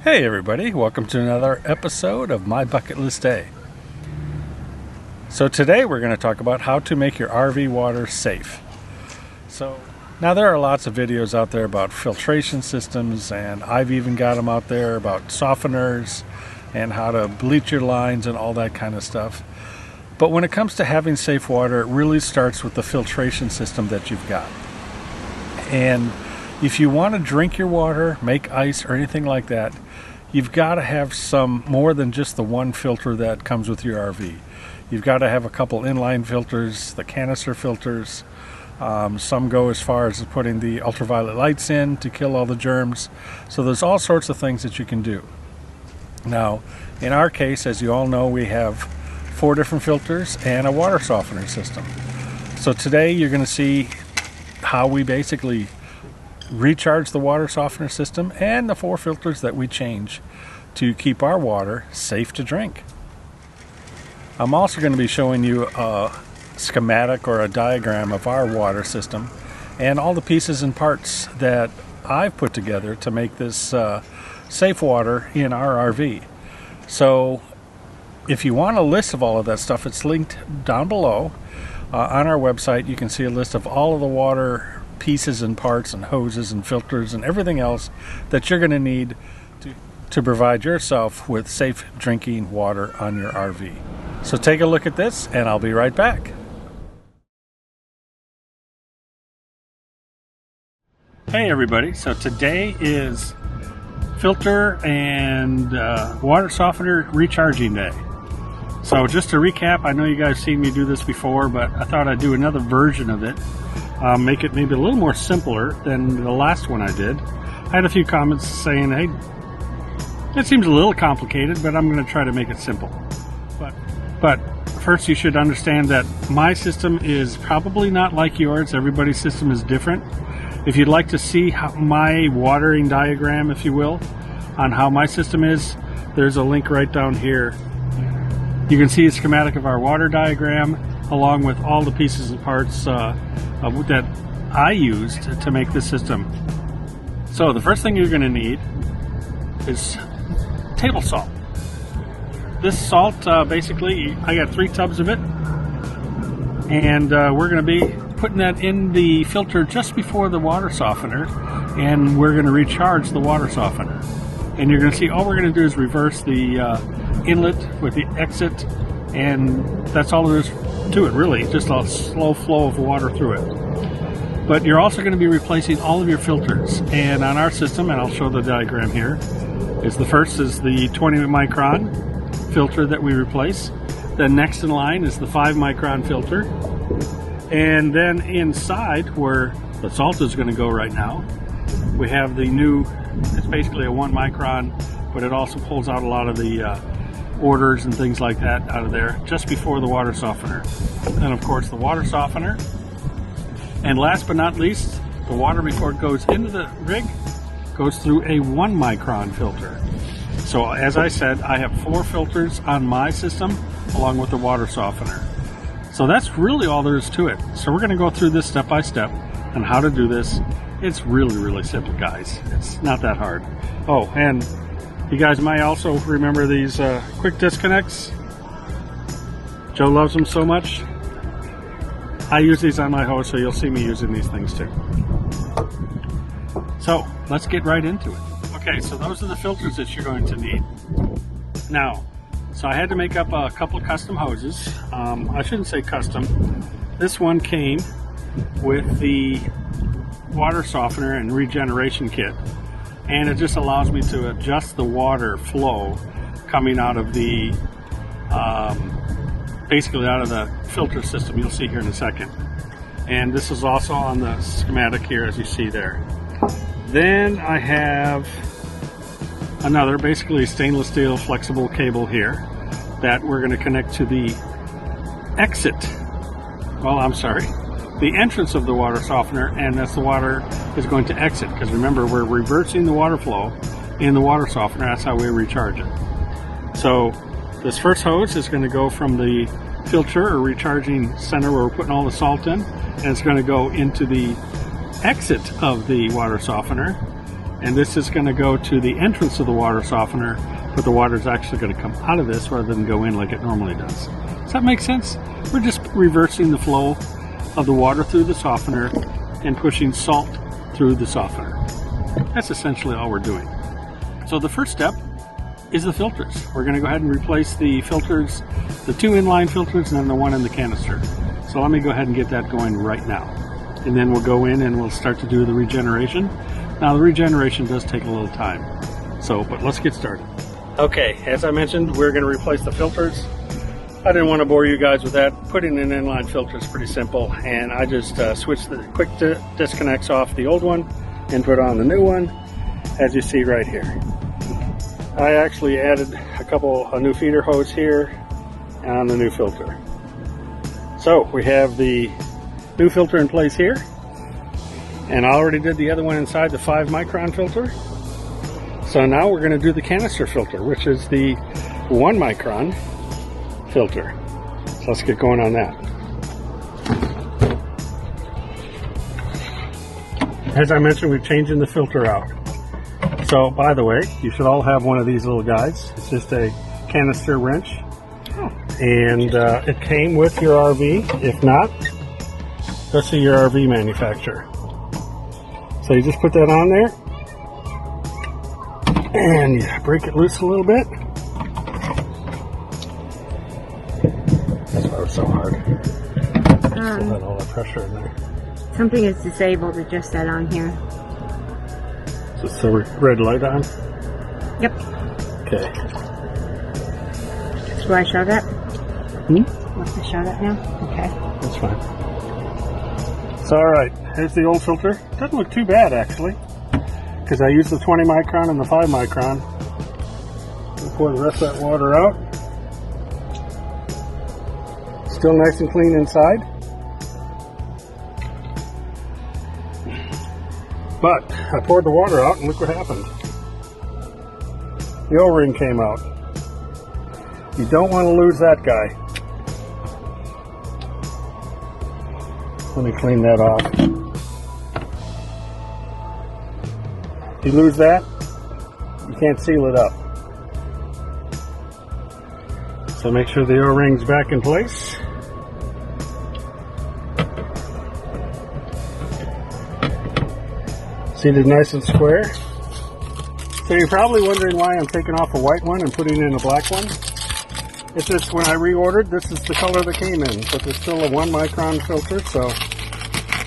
Hey everybody, welcome to another episode of My Bucket List Day. So today we're going to talk about how to make your RV water safe. So now there are lots of videos out there about filtration systems, and I've even got them out there about softeners and how to bleach your lines and all that kind of stuff. But when it comes to having safe water, it really starts with the filtration system that you've got. And if you want to drink your water, make ice or anything like that, you've got to have some more than just the one filter that comes with your RV. You've got to have a couple inline filters, the canister filters. Some go as far as putting the ultraviolet lights in to kill all the germs. So there's all sorts of things that you can do. Now, in our case, as you all know, we have 4 different filters and a water softener system. So today you're going to see how we basically recharge the water softener system and the 4 filters that we change to keep our water safe to drink. I'm also going to be showing you a schematic or a diagram of our water system and all the pieces and parts that I've put together to make this safe water in our RV. So if you want a list of all of that stuff, it's linked down below. On our website you can see a list of all of the water pieces and parts and hoses and filters and everything else that you're going to need to provide yourself with safe drinking water on your RV. So take a look at this and I'll be right back. Hey everybody, so today is filter and water softener recharging day. So just to recap, I know you guys seen me do this before, but I thought I'd do another version of it. Make it maybe a little more simpler than the last one I did. I had a few comments saying, hey, it seems a little complicated, but I'm going to try to make it simple. But first you should understand that my system is probably not like yours. Everybody's system is different. If you'd like to see my watering diagram, if you will, on how my system is, there's a link right down here. You can see a schematic of our water diagram along with all the pieces and parts that I used to make this system. So the first thing you're going to need is table salt. This salt, basically, I got 3 tubs of it, and we're going to be putting that in the filter just before the water softener, and we're going to recharge the water softener. And you're going to see all we're going to do is reverse the inlet with the exit, and that's all there is to it, really, just a slow flow of water through it. But you're also going to be replacing all of your filters, and on our system, and I'll show the diagram here, is the first is the 20 micron filter that we replace. Then next in line is the 5 micron filter, and then inside where the salt is going to go right now, we have the new, it's basically a 1 micron, but it also pulls out a lot of the orders and things like that out of there just before the water softener. And of course the water softener, and last but not least, the water before it goes into the rig goes through a 1 micron filter. So as I said, I have 4 filters on my system along with the water softener. So that's really all there is to it. So we're going to go through this step by step on how to do this. It's really simple, guys. It's not that hard. Oh, and you guys might also remember these quick disconnects. Joe loves them so much. I use these on my hose, so you'll see me using these things too. So let's get right into it. Okay, so those are the filters that you're going to need. Now, so I had to make up a couple of custom hoses. I shouldn't say custom. This one came with the water softener and regeneration kit, and it just allows me to adjust the water flow coming out of the basically out of the filter system. You'll see here in a second. And this is also on the schematic here, as you see there. Then I have another basically stainless steel flexible cable here that we're going to connect to the exit, well, I'm sorry, the entrance of the water softener, and as the water is going to exit, because remember, we're reversing the water flow in the water softener. That's how we recharge it. So this first hose is going to go from the filter or recharging center where we're putting all the salt in, and it's going to go into the exit of the water softener. And this is going to go to the entrance of the water softener, but the water is actually going to come out of this rather than go in like it normally does. Does that make sense? We're just reversing the flow of the water through the softener and pushing salt through the softener. That's essentially all we're doing. So the first step is the filters. We're going to go ahead and replace the filters, the 2 inline filters and then the 1 in the canister. So let me go ahead and get that going right now. And then we'll go in and we'll start to do the regeneration. Now the regeneration does take a little time. But let's get started. Okay, as I mentioned, we're going to replace the filters. I didn't want to bore you guys with that. Putting an inline filter is pretty simple, and I just switched the quick disconnects off the old one and put on the new one, as you see right here. I actually added a new feeder hose here on the new filter. So we have the new filter in place here, and I already did the other one inside the 5 micron filter. So now we're going to do the canister filter, which is the 1 micron filter. So let's get going on that. As I mentioned, we're changing the filter out. So by the way, you should all have one of these little guys. It's just a canister wrench. And it came with your RV. If not, go see your RV manufacturer. So you just put that on there and you break it loose a little bit. That's why it was so hard. Still had all the pressure in there. Something is disabled, it just said on here. Is this the red light on? Yep. Okay. Do I show that? Hmm? Want to show that now? Okay. That's fine. So alright, here's the old filter. Doesn't look too bad actually, because I used the 20 micron and the 5 micron. We'll pour the rest of that water out. Still nice and clean inside. But I poured the water out and look what happened. The O-ring came out. You don't want to lose that guy. Let me clean that off. If you lose that, you can't seal it up. So make sure the O-ring's back in place. Seated nice and square. So you're probably wondering why I'm taking off a white one and putting in a black one. It's just when I reordered, this is the color that came in, but there's still a 1 micron filter, so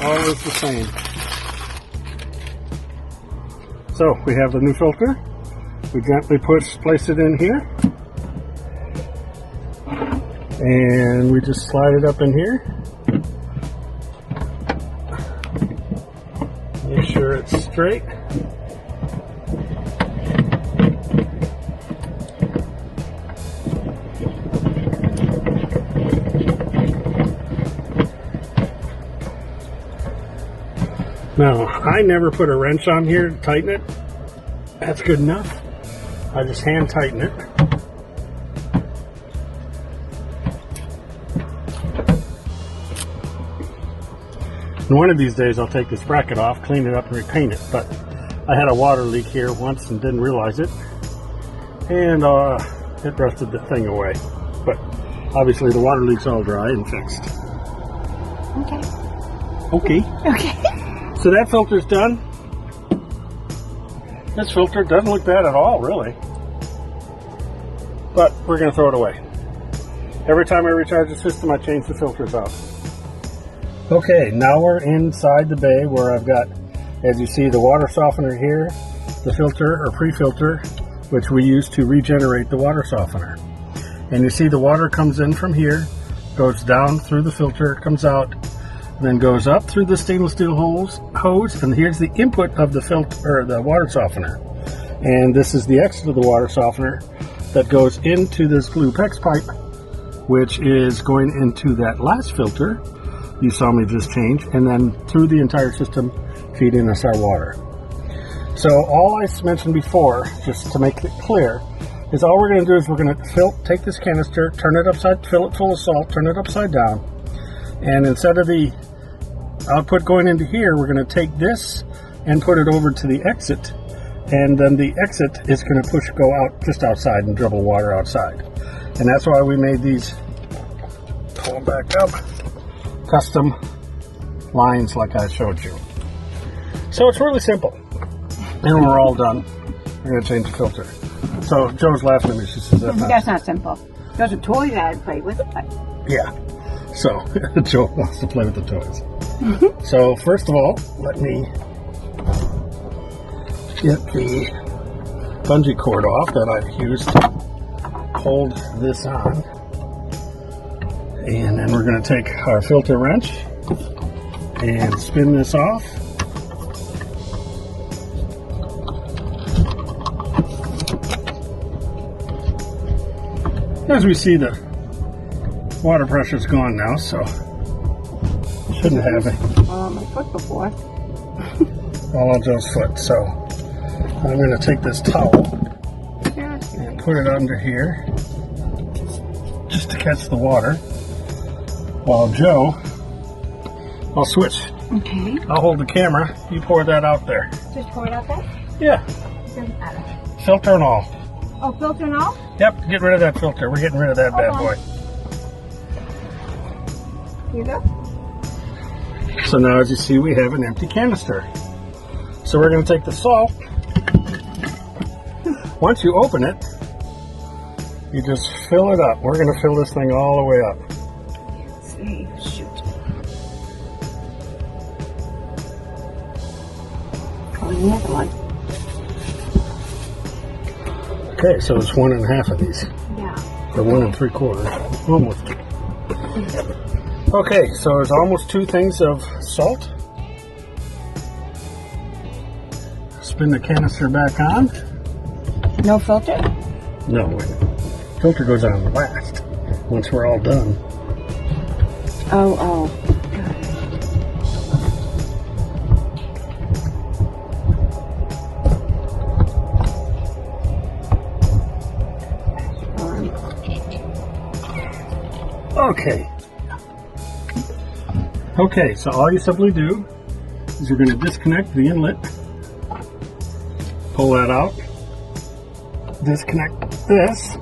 all is the same. So we have the new filter. We gently place it in here. And we just slide it up in here. Make sure it's straight. Now, I never put a wrench on here to tighten it. That's good enough. I just hand tighten it. And one of these days I'll take this bracket off, clean it up and repaint it, but I had a water leak here once and didn't realize it, and it rusted the thing away. But obviously the water leak's all dry and fixed. Okay. So that filter's done. This filter doesn't look bad at all, really. But we're going to throw it away. Every time I recharge the system, I change the filters out. Okay, now we're inside the bay where I've got, as you see, the water softener here, the filter or pre-filter, which we use to regenerate the water softener. And you see the water comes in from here, goes down through the filter, comes out, then goes up through the stainless steel hose, and here's the input of the filter or the water softener. And this is the exit of the water softener that goes into this blue PEX pipe, which is going into that last filter you saw me just change, and then through the entire system feeding us our water. So all I mentioned before, just to make it clear, is all we're going to do is we're going to take this canister, turn it upside, fill it full of salt, turn it upside down, and instead of the output going into here, we're going to take this and put it over to the exit and then the exit is going to go out just outside and dribble water outside. And that's why we made these, pull back up, custom lines like I showed you. So it's really simple. And when we're all done, we're going to change the filter. So Joe's laughing at me. She says, That's not simple. Those are toys that I'd play with. Yeah. So Joe wants to play with the toys. So first of all, let me get the bungee cord off that I've used to hold this on. And then we're going to take our filter wrench and spin this off. As we see, the water pressure's gone now, so shouldn't have it. My foot before. All on Joe's foot. So I'm going to take this towel and put it under here just to catch the water. While Joe, I'll switch. Okay. I'll hold the camera. You pour that out there. Just pour it out there? Yeah. Doesn't matter. Filter and all. Oh, filter and all? Yep, get rid of that filter. We're getting rid of that bad boy. Here you go. So now, as you see, we have an empty canister. So we're going to take the salt. Once you open it, you just fill it up. We're going to fill this thing all the way up. Let's see. Shoot. Oh, another one. Okay, so it's 1.5 of these. Yeah. Or 1 3/4. Almost. Okay, so there's almost 2 things of salt. Spin the canister back on. No filter? No, wait. Filter goes on last, once we're all done. Oh. Okay, so all you simply do is you're going to disconnect the inlet, pull that out, disconnect this,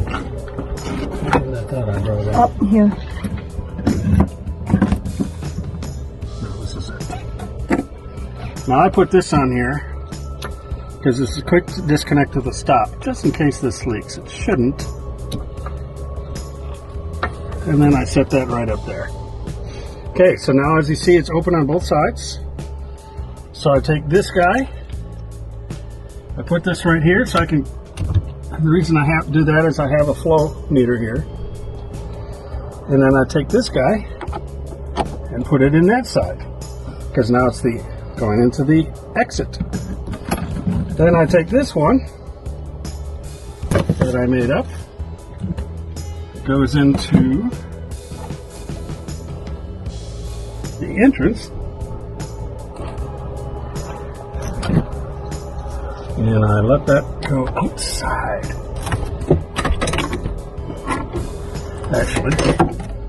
I thought I brought it out. Up here. No, this is it. Now I put this on here because this is a quick disconnect to the stop, just in case this leaks. It shouldn't. And then I set that right up there. Okay, so now as you see, it's open on both sides. So I take this guy, I put this right here so I can, the reason I have to do that is I have a flow meter here. And then I take this guy and put it in that side, because now it's going into the exit. Then I take this one that I made up, goes into the entrance, and I let that go outside. Actually,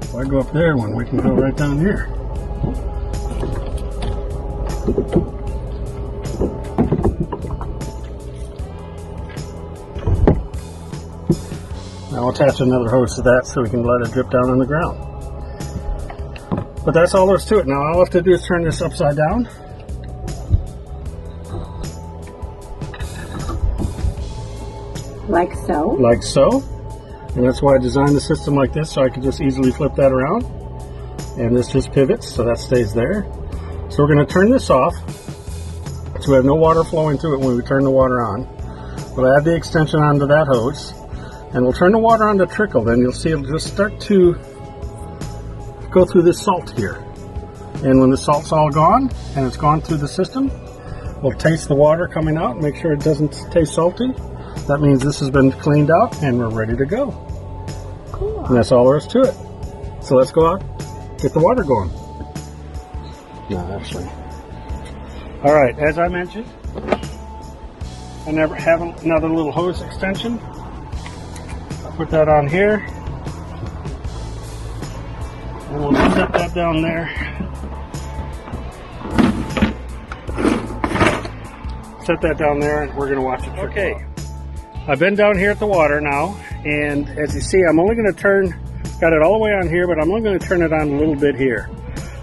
if I go up there one, we can go right down here. Now I'll attach another hose to that so we can let it drip down on the ground. But that's all there is to it. Now all I have to do is turn this upside down. Like so? Like so. And that's why I designed the system like this, so I can just easily flip that around. And this just pivots, so that stays there. So we're going to turn this off, so we have no water flowing through it when we turn the water on. We'll add the extension onto that hose, and we'll turn the water on to trickle. Then you'll see it'll just start to go through this salt here. And when the salt's all gone, and it's gone through the system, we'll taste the water coming out, make sure it doesn't taste salty. That means this has been cleaned out, and we're ready to go. Cool. And that's all there is to it. So let's go out, get the water going. No, actually. All right, as I mentioned, I never have another little hose extension. I'll put that on here, and we'll set that down there. set that down there and we're going to watch it. Okay, I've been down here at the water now, and as you see, I'm only going to turn, got it all the way on here, but I'm only going to turn it on a little bit here.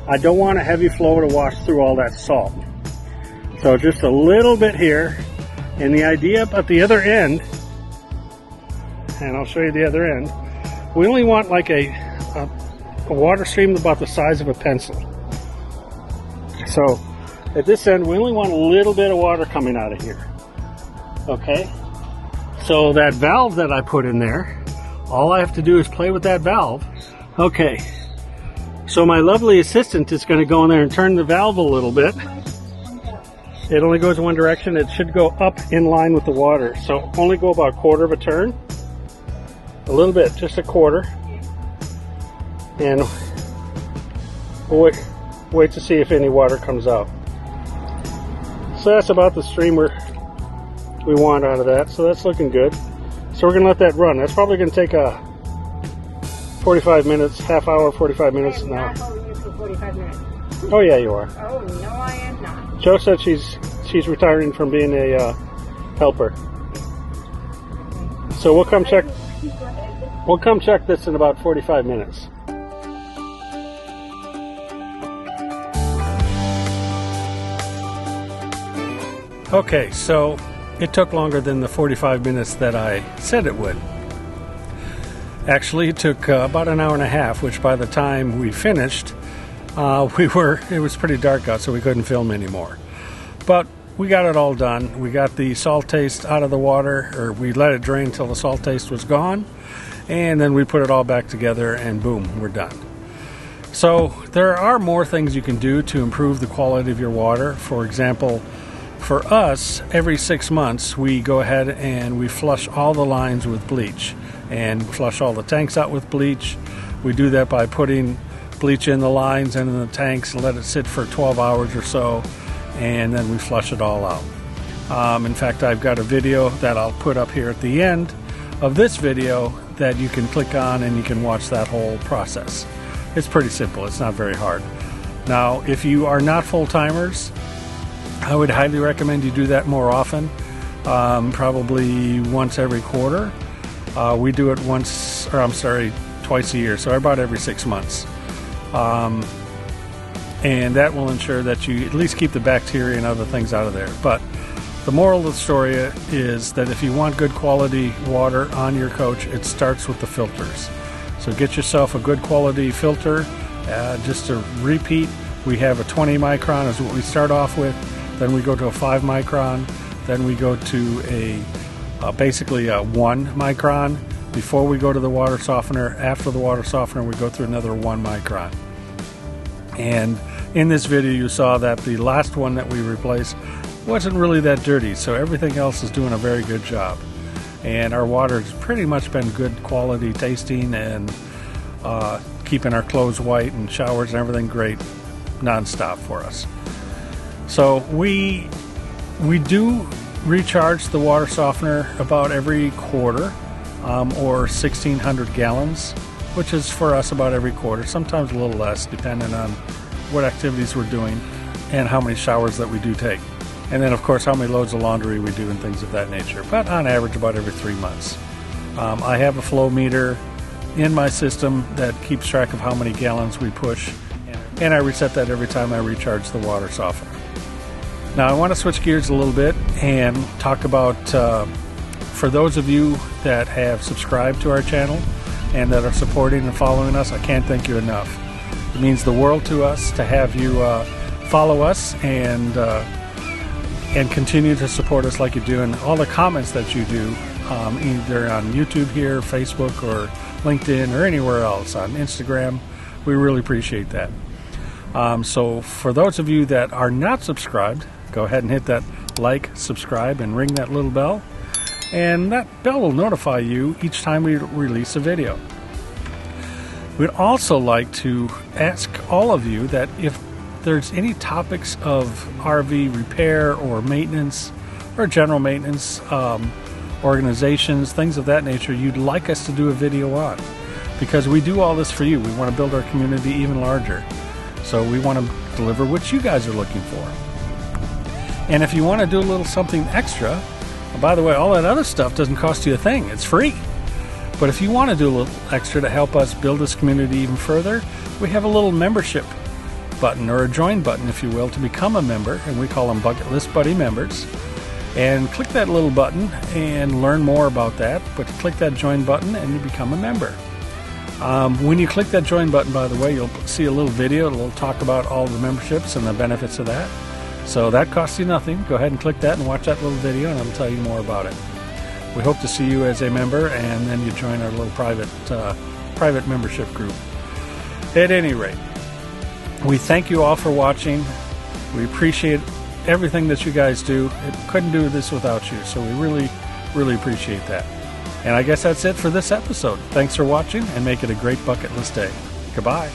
I don't want a heavy flow to wash through all that salt. So just a little bit here, and the idea at the other end, and I'll show you the other end, we only want like a water stream about the size of a pencil. So at this end, we only want a little bit of water coming out of here. Okay? So that valve that I put in there, all I have to do is play with that valve. Okay. So my lovely assistant is going to go in there and turn the valve a little bit. It only goes one direction. It should go up in line with the water. So only go about a quarter of a turn. A little bit, just a quarter. And we'll wait to see if any water comes out. So that's about the stream we want out of that. So that's looking good. So we're going to let that run. That's probably going to take a 45 minutes, half hour, 45 minutes now. I'm not holding you for 45 minutes. Oh yeah, you are. Oh, no, I am not. Joe said she's retiring from being a helper. So we'll come check. We'll come check this in about 45 minutes. Okay, so it took longer than the 45 minutes that I said it would. Actually, it took about an hour and a half, which by the time we finished, it was pretty dark out, so we couldn't film anymore. But we got it all done. We got the salt taste out of the water, or we let it drain until the salt taste was gone, and then we put it all back together, and boom, we're done. So there are more things you can do to improve the quality of your water. For example, for us, every 6 months, we go ahead and we flush all the lines with bleach and flush all the tanks out with bleach. We do that by putting bleach in the lines and in the tanks and let it sit for 12 hours or so, and then we flush it all out. In fact, I've got a video that I'll put up here at the end of this video that you can click on and you can watch that whole process. It's pretty simple. It's not very hard. Now, if you are not full-timers, I would highly recommend you do that more often, probably once every quarter. We do it twice a year, so about every 6 months. And that will ensure that you at least keep the bacteria and other things out of there. But the moral of the story is that if you want good quality water on your coach, it starts with the filters. So get yourself a good quality filter. Just to repeat, we have a 20 micron is what we start off with. Then we go to a 5 micron. Then we go to basically a 1 micron before we go to the water softener. After the water softener, we go through another 1 micron. And in this video, you saw that the last one that we replaced wasn't really that dirty, so everything else is doing a very good job. And our water has pretty much been good quality tasting and keeping our clothes white and showers and everything great non-stop for us. So we do recharge the water softener about every quarter, or 1,600 gallons, which is for us about every quarter, sometimes a little less depending on what activities we're doing and how many showers that we do take. And then, of course, how many loads of laundry we do and things of that nature. But on average, about every 3 months. I have a flow meter in my system that keeps track of how many gallons we push, and I reset that every time I recharge the water softener. Now, I want to switch gears a little bit and talk about, for those of you that have subscribed to our channel and that are supporting and following us, I can't thank you enough. It means the world to us to have you follow us and continue to support us like you do, and all the comments that you do, either on YouTube here, Facebook, or LinkedIn, or anywhere else, on Instagram. We really appreciate that. So for those of you that are not subscribed, go ahead and hit that like, subscribe, and ring that little bell. And that bell will notify you each time we release a video. We'd also like to ask all of you that if there's any topics of RV repair or maintenance or general maintenance, organizations, things of that nature you'd like us to do a video on, because we do all this for you. We want to build our community even larger. So we want to deliver what you guys are looking for. And if you want to do a little something extra, by the way, all that other stuff doesn't cost you a thing. It's free. But if you want to do a little extra to help us build this community even further, we have a little membership button, or a join button, if you will, to become a member, and we call them Bucket List Buddy members. And click that little button and learn more about that. But click that join button and you become a member. When you click that join button, by the way, you'll see a little video. It'll talk about all the memberships and the benefits of that. So that costs you nothing. Go ahead and click that and watch that little video, and it'll tell you more about it. We hope to see you as a member, and then you join our little private membership group. At any rate, we thank you all for watching. We appreciate everything that you guys do. It couldn't do this without you, so we really, really appreciate that. And I guess that's it for this episode. Thanks for watching, and make it a great bucket list day. Goodbye.